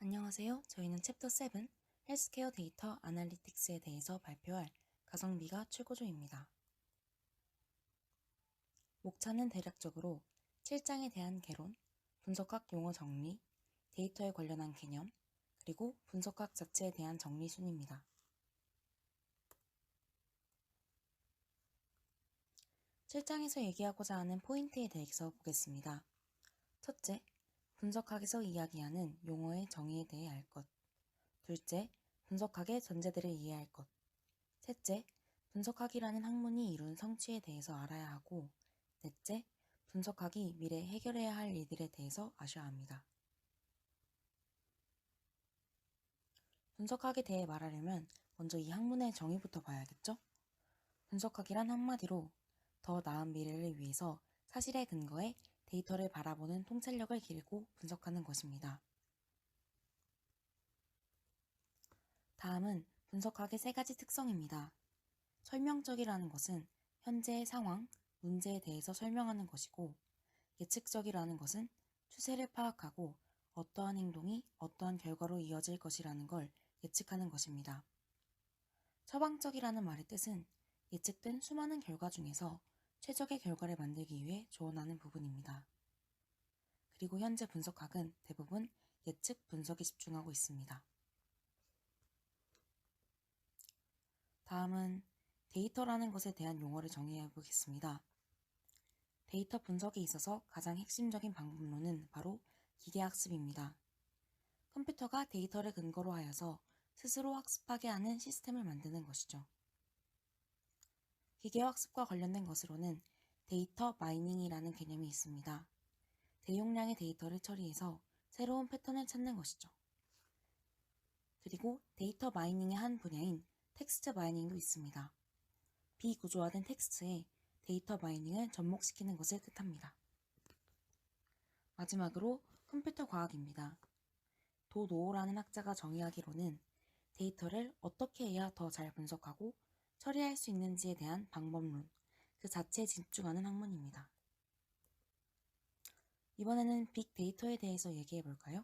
안녕하세요. 저희는 챕터 7 헬스케어 데이터 아날리틱스에 대해서 발표할 가성비가 최고조입니다. 목차는 대략적으로 7장에 대한 개론, 분석학 용어 정리, 데이터에 관련한 개념, 그리고 분석학 자체에 대한 정리 순입니다. (7장에서) 얘기하고자 하는 포인트에 대해서 보겠습니다. 첫째, 분석학에서 이야기하는 용어의 정의에 대해 알 것. 둘째, 분석학의 전제들을 이해할 것. 셋째, 분석학이라는 학문이 이룬 성취에 대해서 알아야 하고, 넷째, 분석학이 미래에 해결해야 할 일들에 대해서 아셔야 합니다. 분석학에 대해 말하려면 먼저 이 학문의 정의부터 봐야겠죠? 분석학이란 한마디로 더 나은 미래를 위해서 사실에 근거해 데이터를 바라보는 통찰력을 기르고 분석하는 것입니다. 다음은 분석학의 3가지 특성입니다. 설명적이라는 것은 현재의 상황, 문제에 대해서 설명하는 것이고, 예측적이라는 것은 추세를 파악하고 어떠한 행동이 어떠한 결과로 이어질 것이라는 걸 예측하는 것입니다. 처방적이라는 말의 뜻은 예측된 수많은 결과 중에서 최적의 결과를 만들기 위해 조언하는 부분입니다. 그리고 현재 분석학은 대부분 예측 분석에 집중하고 있습니다. 다음은 데이터라는 것에 대한 용어를 정의해 보겠습니다. 데이터 분석에 있어서 가장 핵심적인 방법론은 바로 기계학습입니다. 컴퓨터가 데이터를 근거로 하여서 스스로 학습하게 하는 시스템을 만드는 것이죠. 기계학습과 관련된 것으로는 데이터 마이닝이라는 개념이 있습니다. 대용량의 데이터를 처리해서 새로운 패턴을 찾는 것이죠. 그리고 데이터 마이닝의 한 분야인 텍스트 마이닝도 있습니다. 비구조화된 텍스트에 데이터 마이닝을 접목시키는 것을 뜻합니다. 마지막으로 컴퓨터 과학입니다. 도 노오라는 학자가 정의하기로는 데이터를 어떻게 해야 더 잘 분석하고 처리할 수 있는지에 대한 방법론, 그 자체에 집중하는 학문입니다. 이번에는 빅데이터에 대해서 얘기해 볼까요?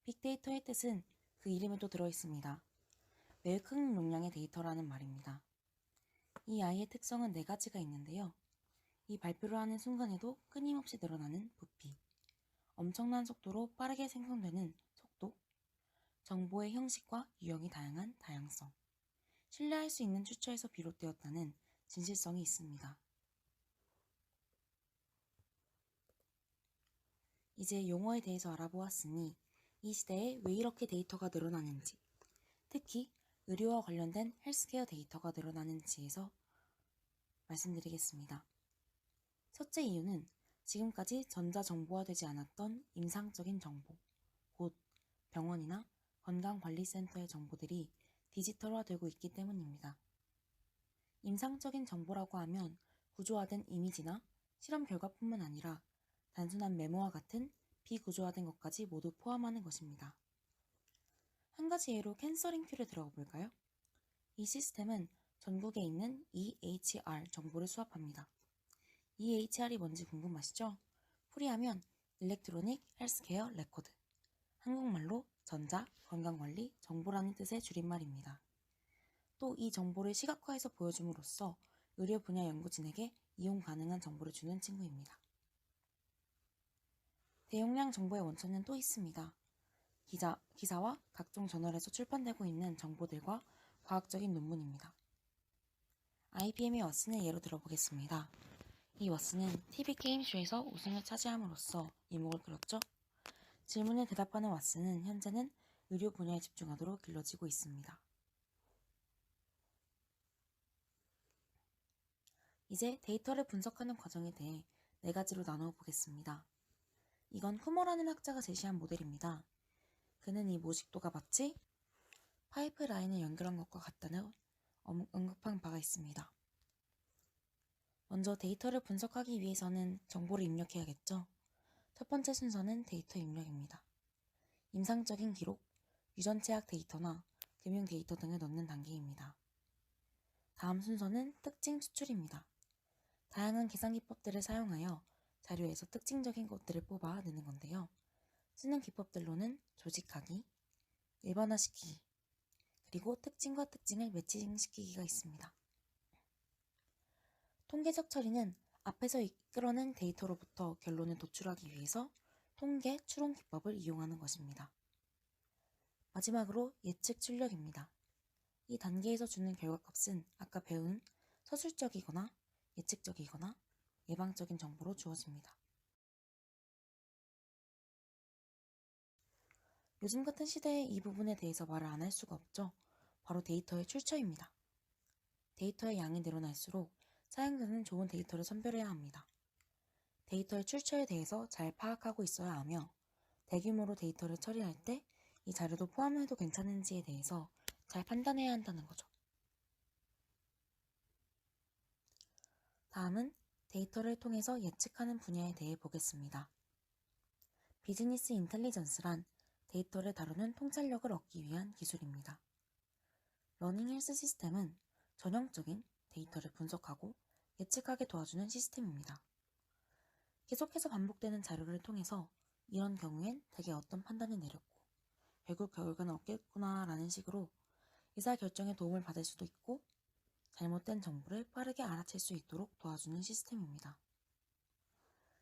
빅데이터의 뜻은 그 이름에도 들어있습니다. 매우 큰 용량의 데이터라는 말입니다. 이 아이의 특성은 4가지가 있는데요. 이 발표를 하는 순간에도 끊임없이 늘어나는 부피, 엄청난 속도로 빠르게 생성되는 속도, 정보의 형식과 유형이 다양한 다양성, 신뢰할 수 있는 추처에서 비롯되었다는 진실성이 있습니다. 이제 용어에 대해서 알아보았으니 이 시대에 왜 이렇게 데이터가 늘어나는지, 특히 의료와 관련된 헬스케어 데이터가 늘어나는지에서 말씀드리겠습니다. 첫째 이유는 지금까지 전자정보화되지 않았던 임상적인 정보, 곧 병원이나 건강관리센터의 정보들이 디지털화되고 있기 때문입니다. 임상적인 정보라고 하면 구조화된 이미지나 실험 결과뿐만 아니라 단순한 메모와 같은 비구조화된 것까지 모두 포함하는 것입니다. 한 가지 예로 캔서링 큐를 들어가 볼까요? 이 시스템은 전국에 있는 EHR 정보를 수합합니다. EHR이 뭔지 궁금하시죠? 풀이하면 일렉트로닉 헬스케어 레코드, 한국말로 전자, 건강관리, 정보라는 뜻의 줄임말입니다. 또 이 정보를 시각화해서 보여줌으로써 의료 분야 연구진에게 이용 가능한 정보를 주는 친구입니다. 대용량 정보의 원천은 또 있습니다. 기사와 각종 저널에서 출판되고 있는 정보들과 과학적인 논문입니다. IBM의 왓슨을 예로 들어보겠습니다. 이 왓슨은 TV 게임쇼에서 우승을 차지함으로써 이목을 끌었죠. 질문에 대답하는 왓슨은 현재는 의료 분야에 집중하도록 길러지고 있습니다. 이제 데이터를 분석하는 과정에 대해 4가지로 나누어 보겠습니다. 이건 쿠머라는 학자가 제시한 모델입니다. 그는 이 모직도가 마치 파이프라인을 연결한 것과 같다는 언급한 바가 있습니다. 먼저 데이터를 분석하기 위해서는 정보를 입력해야겠죠. 첫 번째 순서는 데이터 입력입니다. 임상적인 기록, 유전체학 데이터나 금융 데이터 등을 넣는 단계입니다. 다음 순서는 특징 추출입니다. 다양한 계산 기법들을 사용하여 자료에서 특징적인 것들을 뽑아 내는 건데요. 쓰는 기법들로는 조직하기, 일반화시키기, 그리고 특징과 특징을 매칭시키기가 있습니다. 통계적 처리는 앞에서 이끌어낸 데이터로부터 결론을 도출하기 위해서 통계 추론 기법을 이용하는 것입니다. 마지막으로 예측 출력입니다. 이 단계에서 주는 결과값은 아까 배운 서술적이거나 예측적이거나 예방적인 정보로 주어집니다. 요즘 같은 시대에 이 부분에 대해서 말을 안 할 수가 없죠. 바로 데이터의 출처입니다. 데이터의 양이 늘어날수록 사용자는 좋은 데이터를 선별해야 합니다. 데이터의 출처에 대해서 잘 파악하고 있어야 하며 대규모로 데이터를 처리할 때 이 자료도 포함해도 괜찮은지에 대해서 잘 판단해야 한다는 거죠. 다음은 데이터를 통해서 예측하는 분야에 대해 보겠습니다. 비즈니스 인텔리전스란 데이터를 다루는 통찰력을 얻기 위한 기술입니다. 러닝 헬스 시스템은 전형적인 데이터를 분석하고 예측하게 도와주는 시스템입니다. 계속해서 반복되는 자료를 통해서 이런 경우엔 대개 어떤 판단을 내렸고 결국 결과는 없겠구나 라는 식으로 의사결정에 도움을 받을 수도 있고 잘못된 정보를 빠르게 알아챌 수 있도록 도와주는 시스템입니다.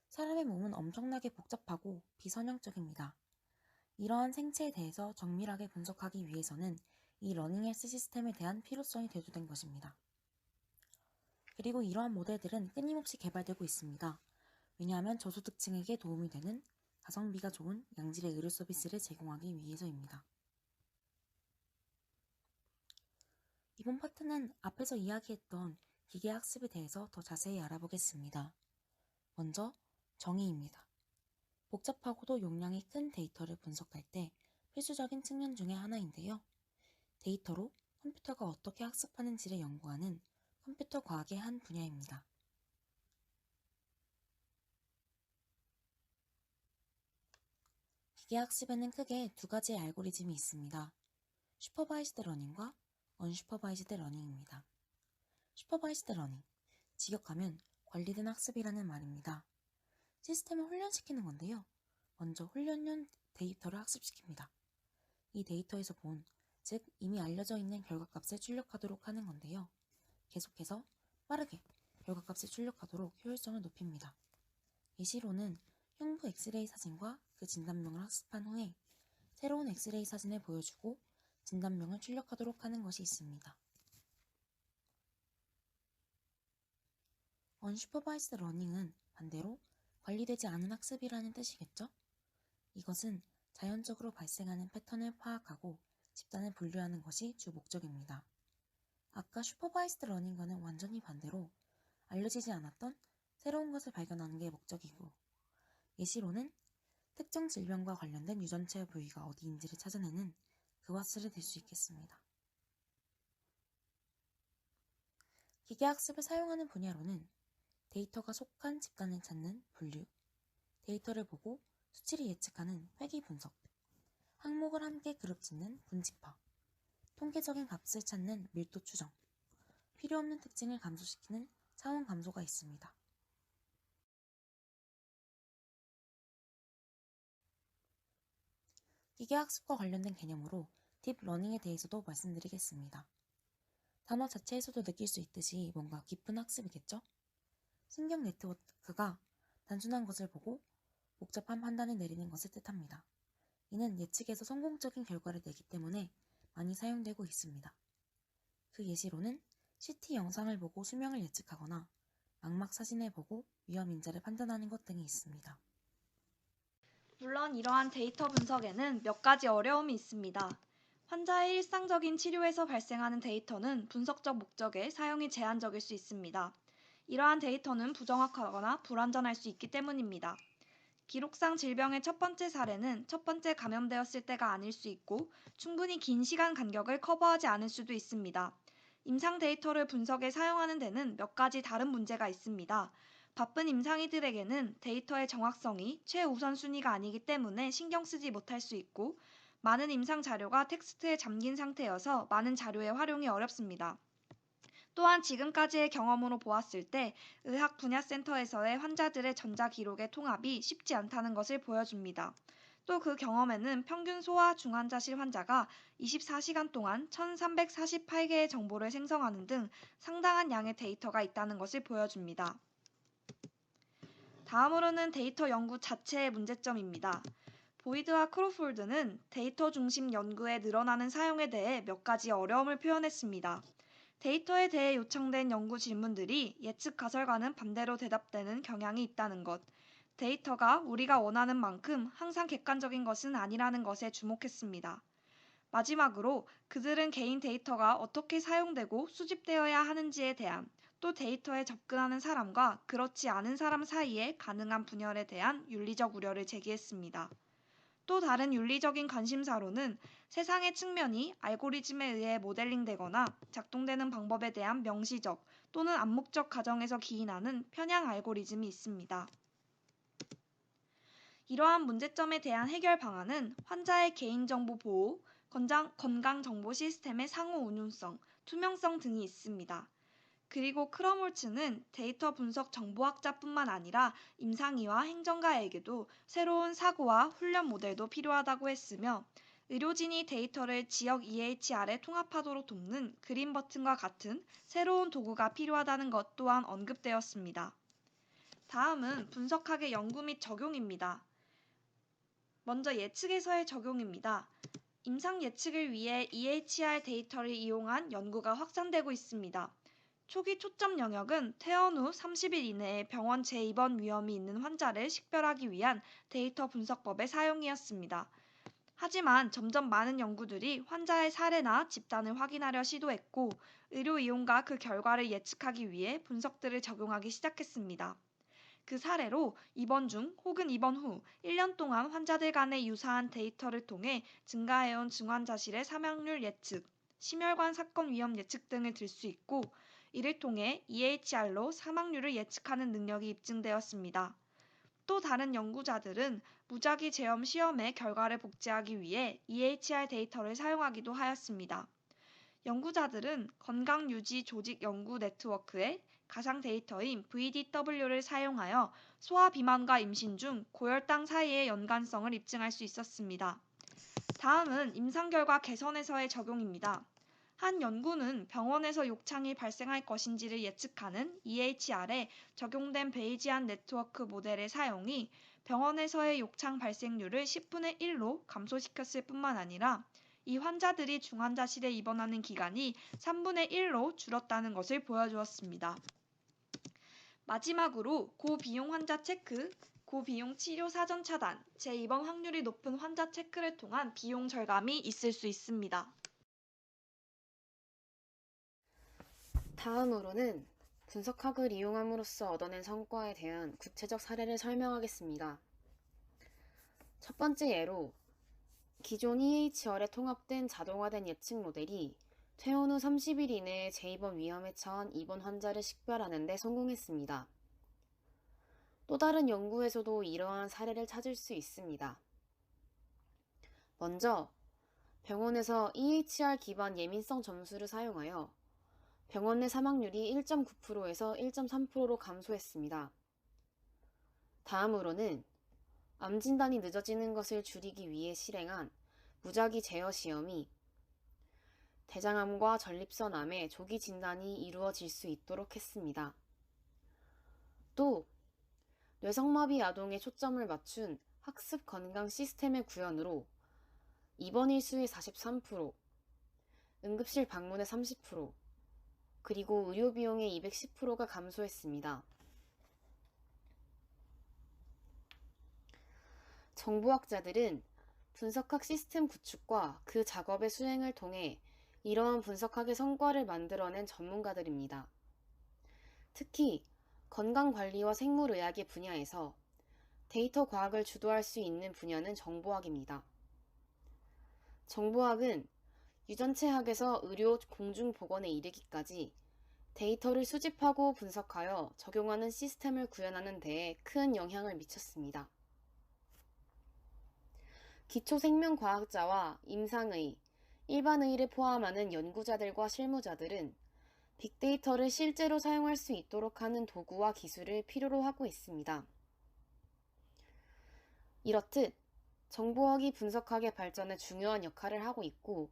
사람의 몸은 엄청나게 복잡하고 비선형적입니다. 이러한 생체에 대해서 정밀하게 분석하기 위해서는 이 러닝 헬스 시스템에 대한 필요성이 대두된 것입니다. 그리고 이러한 모델들은 끊임없이 개발되고 있습니다. 왜냐하면 저소득층에게 도움이 되는 가성비가 좋은 양질의 의료 서비스를 제공하기 위해서입니다. 이번 파트는 앞에서 이야기했던 기계학습에 대해서 더 자세히 알아보겠습니다. 먼저 정의입니다. 복잡하고도 용량이 큰 데이터를 분석할 때 필수적인 측면 중에 하나인데요. 데이터로 컴퓨터가 어떻게 학습하는지를 연구하는 컴퓨터 과학의 한 분야입니다. 기계학습에는 크게 두 가지의 알고리즘이 있습니다. 슈퍼바이즈드 러닝과 언슈퍼바이즈드 러닝입니다. 슈퍼바이즈드 러닝, 직역하면 관리된 학습이라는 말입니다. 시스템을 훈련시키는 건데요. 먼저 훈련용 데이터를 학습시킵니다. 이 데이터에서 본, 즉 이미 알려져 있는 결과값을 출력하도록 하는 건데요. 계속해서 빠르게 결과값을 출력하도록 효율성을 높입니다. 예시로는 흉부 엑스레이 사진과 그 진단명을 학습한 후에 새로운 엑스레이 사진을 보여주고 진단명을 출력하도록 하는 것이 있습니다. 언슈퍼바이스드 러닝은 반대로 관리되지 않은 학습이라는 뜻이겠죠? 이것은 자연적으로 발생하는 패턴을 파악하고 집단을 분류하는 것이 주 목적입니다. 아까 슈퍼바이스드 러닝과는 완전히 반대로 알려지지 않았던 새로운 것을 발견하는 게 목적이고, 예시로는 특정 질병과 관련된 유전체 부위가 어디인지를 찾아내는 그와스를 들 수 있겠습니다. 기계학습을 사용하는 분야로는 데이터가 속한 집단을 찾는 분류, 데이터를 보고 수치를 예측하는 회귀 분석, 항목을 함께 그룹 짓는 분집화, 통계적인 값을 찾는 밀도 추정, 필요없는 특징을 감소시키는 차원 감소가 있습니다. 기계학습과 관련된 개념으로 딥러닝에 대해서도 말씀드리겠습니다. 단어 자체에서도 느낄 수 있듯이 뭔가 깊은 학습이겠죠? 신경 네트워크가 단순한 것을 보고 복잡한 판단을 내리는 것을 뜻합니다. 이는 예측에서 성공적인 결과를 내기 때문에 많이 사용되고 있습니다. 그 예시로는 CT 영상을 보고 수명을 예측하거나 망막 사진을 보고 위험 인자를 판단하는 것 등이 있습니다. 물론 이러한 데이터 분석에는 몇 가지 어려움이 있습니다. 환자의 일상적인 치료에서 발생하는 데이터는 분석적 목적에 사용이 제한적일 수 있습니다. 이러한 데이터는 부정확하거나 불완전할 수 있기 때문입니다. 기록상 질병의 첫 번째 사례는 첫 번째 감염되었을 때가 아닐 수 있고 충분히 긴 시간 간격을 커버하지 않을 수도 있습니다. 임상 데이터를 분석에 사용하는 데는 몇 가지 다른 문제가 있습니다. 바쁜 임상의들에게는 데이터의 정확성이 최우선순위가 아니기 때문에 신경 쓰지 못할 수 있고, 많은 임상 자료가 텍스트에 잠긴 상태여서 많은 자료의 활용이 어렵습니다. 또한 지금까지의 경험으로 보았을 때 의학 분야 센터에서의 환자들의 전자기록의 통합이 쉽지 않다는 것을 보여줍니다. 또 그 경험에는 평균 소아 중환자실 환자가 24시간 동안 1348개의 정보를 생성하는 등 상당한 양의 데이터가 있다는 것을 보여줍니다. 다음으로는 데이터 연구 자체의 문제점입니다. 보이드와 크로폴드는 데이터 중심 연구의 늘어나는 사용에 대해 몇 가지 어려움을 표현했습니다. 데이터에 대해 요청된 연구 질문들이 예측 가설과는 반대로 대답되는 경향이 있다는 것, 데이터가 우리가 원하는 만큼 항상 객관적인 것은 아니라는 것에 주목했습니다. 마지막으로 그들은 개인 데이터가 어떻게 사용되고 수집되어야 하는지에 대한, 또 데이터에 접근하는 사람과 그렇지 않은 사람 사이의 가능한 분열에 대한 윤리적 우려를 제기했습니다. 또 다른 윤리적인 관심사로는 세상의 측면이 알고리즘에 의해 모델링되거나 작동되는 방법에 대한 명시적 또는 암묵적 가정에서 기인하는 편향 알고리즘이 있습니다. 이러한 문제점에 대한 해결 방안은 환자의 개인정보 보호, 건강정보 시스템의 상호 운용성, 투명성 등이 있습니다. 그리고 크럼홀츠는 데이터 분석 정보학자뿐만 아니라 임상의와 행정가에게도 새로운 사고와 훈련 모델도 필요하다고 했으며, 의료진이 데이터를 지역 EHR에 통합하도록 돕는 그린 버튼과 같은 새로운 도구가 필요하다는 것 또한 언급되었습니다. 다음은 분석학의 연구 및 적용입니다. 먼저 예측에서의 적용입니다. 임상 예측을 위해 EHR 데이터를 이용한 연구가 확산되고 있습니다. 초기 초점 영역은 퇴원 후 30일 이내에 병원 재입원 위험이 있는 환자를 식별하기 위한 데이터 분석법의 사용이었습니다. 하지만 점점 많은 연구들이 환자의 사례나 집단을 확인하려 시도했고, 의료 이용과 그 결과를 예측하기 위해 분석들을 적용하기 시작했습니다. 그 사례로 입원 중 혹은 입원 후 1년 동안 환자들 간의 유사한 데이터를 통해 증가해온 중환자실의 사망률 예측, 심혈관 사건 위험 예측 등을 들 수 있고, 이를 통해 EHR로 사망률을 예측하는 능력이 입증되었습니다. 또 다른 연구자들은 무작위 제염 시험의 결과를 복제하기 위해 EHR 데이터를 사용하기도 하였습니다. 연구자들은 건강유지 조직 연구 네트워크의 가상 데이터인 VDW를 사용하여 소아 비만과 임신 중 고혈당 사이의 연관성을 입증할 수 있었습니다. 다음은 임상 결과 개선에서의 적용입니다. 한 연구는 병원에서 욕창이 발생할 것인지를 예측하는 EHR에 적용된 베이지안 네트워크 모델의 사용이 병원에서의 욕창 발생률을 10분의 1로 감소시켰을 뿐만 아니라 이 환자들이 중환자실에 입원하는 기간이 3분의 1로 줄었다는 것을 보여주었습니다. 마지막으로 고비용 환자 체크, 고비용 치료 사전 차단, 재입원 확률이 높은 환자 체크를 통한 비용 절감이 있을 수 있습니다. 다음으로는 분석학을 이용함으로써 얻어낸 성과에 대한 구체적 사례를 설명하겠습니다. 첫 번째 예로, 기존 EHR에 통합된 자동화된 예측 모델이 퇴원 후 30일 이내에 재입원 위험에 처한 입원 환자를 식별하는 데 성공했습니다. 또 다른 연구에서도 이러한 사례를 찾을 수 있습니다. 먼저, 병원에서 EHR 기반 예민성 점수를 사용하여 병원 내 사망률이 1.9%에서 1.3%로 감소했습니다. 다음으로는 암 진단이 늦어지는 것을 줄이기 위해 실행한 무작위 제어 시험이 대장암과 전립선암의 조기 진단이 이루어질 수 있도록 했습니다. 또 뇌성마비 아동에 초점을 맞춘 학습 건강 시스템의 구현으로 입원 일수의 43%, 응급실 방문의 30%, 그리고 의료 비용의 210%가 감소했습니다. 정보학자들은 분석학 시스템 구축과 그 작업의 수행을 통해 이러한 분석학의 성과를 만들어낸 전문가들입니다. 특히 건강관리와 생물의학의 분야에서 데이터 과학을 주도할 수 있는 분야는 정보학입니다. 정보학은 유전체학에서 의료 공중보건에 이르기까지 데이터를 수집하고 분석하여 적용하는 시스템을 구현하는 데에 큰 영향을 미쳤습니다. 기초생명과학자와 임상의, 일반의를 포함하는 연구자들과 실무자들은 빅데이터를 실제로 사용할 수 있도록 하는 도구와 기술을 필요로 하고 있습니다. 이렇듯 정보학이 분석학의 발전에 중요한 역할을 하고 있고,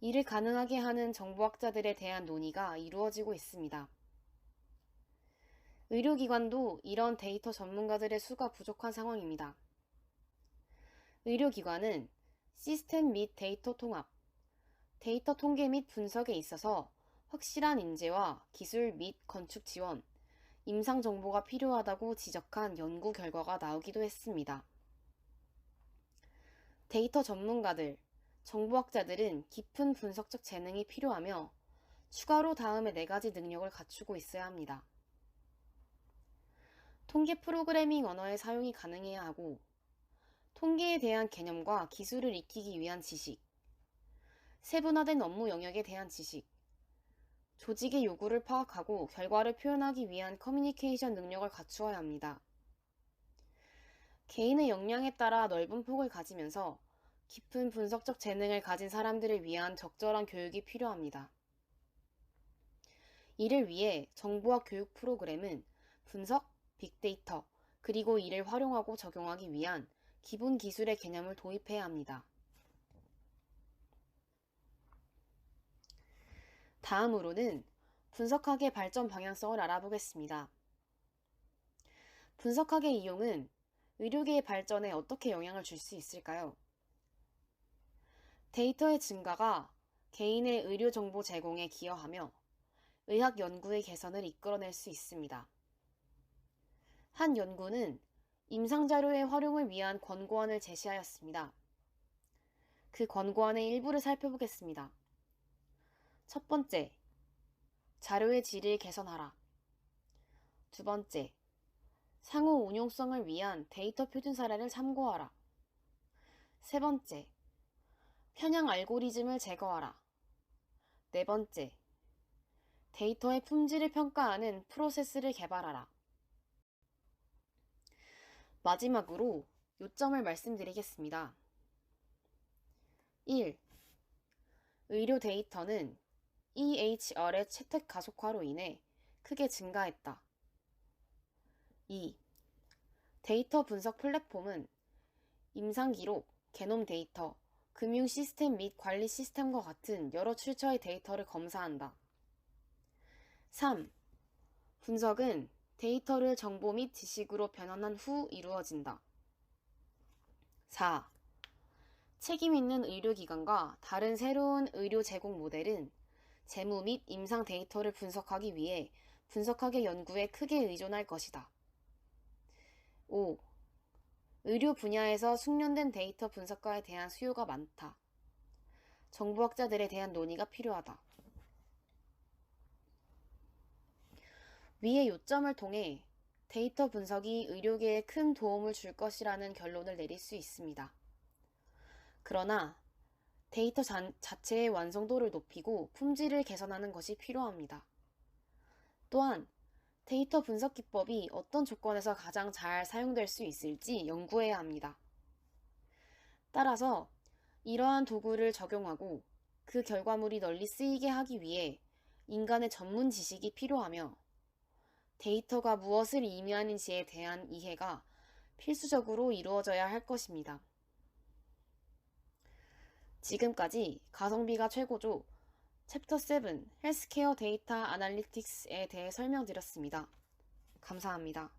이를 가능하게 하는 정보학자들에 대한 논의가 이루어지고 있습니다. 의료기관도 이런 데이터 전문가들의 수가 부족한 상황입니다. 의료기관은 시스템 및 데이터 통합, 데이터 통계 및 분석에 있어서 확실한 인재와 기술 및 건축 지원, 임상 정보가 필요하다고 지적한 연구 결과가 나오기도 했습니다. 데이터 전문가들, 정보학자들은 깊은 분석적 재능이 필요하며 추가로 다음의 4가지 능력을 갖추고 있어야 합니다. 통계 프로그래밍 언어의 사용이 가능해야 하고, 통계에 대한 개념과 기술을 익히기 위한 지식, 세분화된 업무 영역에 대한 지식, 조직의 요구를 파악하고 결과를 표현하기 위한 커뮤니케이션 능력을 갖추어야 합니다. 개인의 역량에 따라 넓은 폭을 가지면서 깊은 분석적 재능을 가진 사람들을 위한 적절한 교육이 필요합니다. 이를 위해 정보학 교육 프로그램은 분석, 빅데이터, 그리고 이를 활용하고 적용하기 위한 기본 기술의 개념을 도입해야 합니다. 다음으로는 분석학의 발전 방향성을 알아보겠습니다. 분석학의 이용은 의료계의 발전에 어떻게 영향을 줄 수 있을까요? 데이터의 증가가 개인의 의료 정보 제공에 기여하며 의학 연구의 개선을 이끌어낼 수 있습니다. 한 연구는 임상자료의 활용을 위한 권고안을 제시하였습니다. 그 권고안의 일부를 살펴보겠습니다. 첫 번째, 자료의 질을 개선하라. 두 번째, 상호 운용성을 위한 데이터 표준 사례를 참고하라. 세 번째, 편향 알고리즘을 제거하라. 네 번째, 데이터의 품질을 평가하는 프로세스를 개발하라. 마지막으로 요점을 말씀드리겠습니다. 1. 의료 데이터는 EHR의 채택 가속화로 인해 크게 증가했다. 2. 데이터 분석 플랫폼은 임상 기록, 게놈 데이터, 금융 시스템 및 관리 시스템과 같은 여러 출처의 데이터를 검사한다. 3. 분석은 데이터를 정보 및 지식으로 변환한 후 이루어진다. 4. 책임 있는 의료기관과 다른 새로운 의료 제공 모델은 재무 및 임상 데이터를 분석하기 위해 분석학의 연구에 크게 의존할 것이다. 5. 의료 분야에서 숙련된 데이터 분석가에 대한 수요가 많다. 정보학자들에 대한 논의가 필요하다. 위의 요점을 통해 데이터 분석이 의료계에 큰 도움을 줄 것이라는 결론을 내릴 수 있습니다. 그러나 데이터 자체의 완성도를 높이고 품질을 개선하는 것이 필요합니다. 또한 데이터 분석 기법이 어떤 조건에서 가장 잘 사용될 수 있을지 연구해야 합니다. 따라서 이러한 도구를 적용하고 그 결과물이 널리 쓰이게 하기 위해 인간의 전문 지식이 필요하며 데이터가 무엇을 의미하는지에 대한 이해가 필수적으로 이루어져야 할 것입니다. 지금까지 가성비가 최고조 챕터 7 헬스케어 데이터 아날리틱스에 대해 설명드렸습니다. 감사합니다.